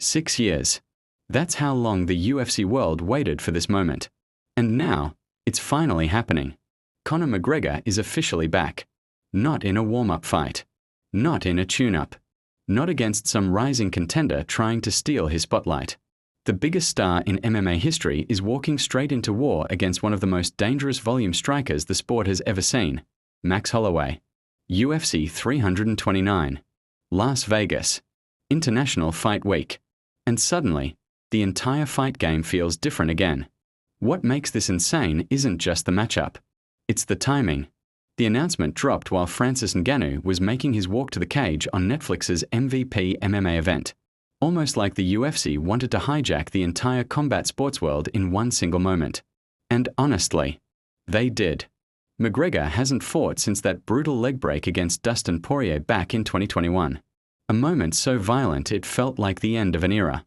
6 years. That's how long the UFC world waited for this moment. And now, it's finally happening. Conor McGregor is officially back. Not in a warm-up fight. Not in a tune-up. Not against some rising contender trying to steal his spotlight. The biggest star in MMA history is walking straight into war against one of the most dangerous volume strikers the sport has ever seen, Max Holloway. UFC 329. Las Vegas. International Fight Week. And suddenly, the entire fight game feels different again. What makes this insane isn't just the matchup. It's the timing. The announcement dropped while Francis Ngannou was making his walk to the cage on Netflix's MVP MMA event. Almost like the UFC wanted to hijack the entire combat sports world in one single moment. And honestly, they did. McGregor hasn't fought since that brutal leg break against Dustin Poirier back in 2021. A moment so violent it felt like the end of an era.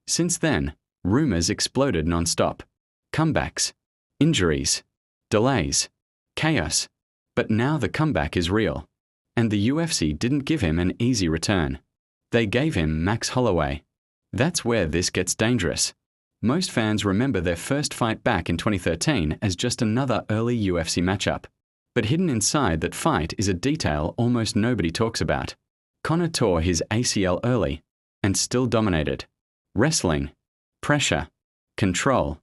Since then, rumors exploded non-stop. Comebacks, injuries, delays, chaos. But now the comeback is real. And the UFC didn't give him an easy return. They gave him Max Holloway. That's where this gets dangerous. Most fans remember their first fight back in 2013 as just another early UFC matchup. But hidden inside that fight is a detail almost nobody talks about. Conor tore his ACL early and still dominated. Wrestling, pressure, control,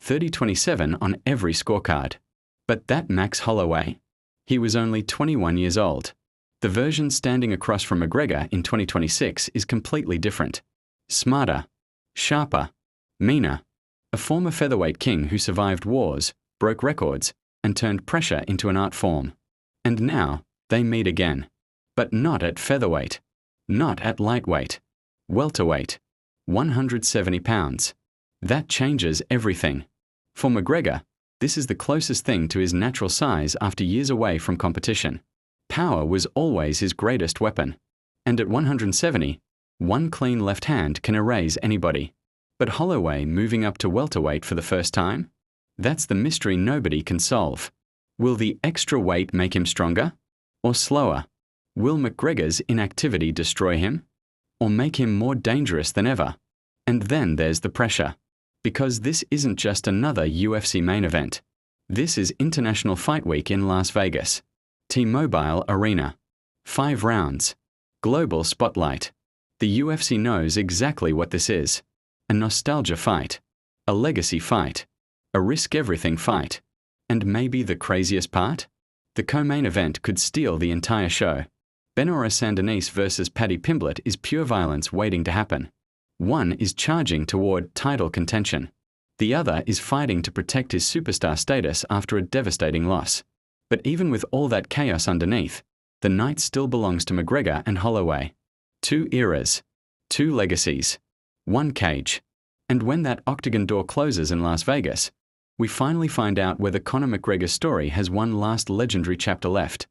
30-27 on every scorecard. But that Max Holloway? He was only 21 years old. The version standing across from McGregor in 2026 is completely different. Smarter, sharper, meaner. A former featherweight king who survived wars, broke records, and turned pressure into an art form. And now, they meet again. But not at featherweight. Not at lightweight. Welterweight. 170 pounds. That changes everything. For McGregor, this is the closest thing to his natural size after years away from competition. Power was always his greatest weapon. And at 170, one clean left hand can erase anybody. But Holloway moving up to welterweight for the first time? That's the mystery nobody can solve. Will the extra weight make him stronger? Or slower? Will McGregor's inactivity destroy him? Or make him more dangerous than ever? And then there's the pressure. Because this isn't just another UFC main event. This is International Fight Week in Las Vegas. T-Mobile Arena. 5 rounds. Global spotlight. The UFC knows exactly what this is. A nostalgia fight. A legacy fight. A risk-everything fight. And maybe the craziest part? The co-main event could steal the entire show. Benora Sandinis versus Paddy Pimblett is pure violence waiting to happen. One is charging toward title contention. The other is fighting to protect his superstar status after a devastating loss. But even with all that chaos underneath, the night still belongs to McGregor and Holloway. 2 eras. 2 legacies. 1 cage. And when that Octagon door closes in Las Vegas, we finally find out whether Conor McGregor's story has one last legendary chapter left.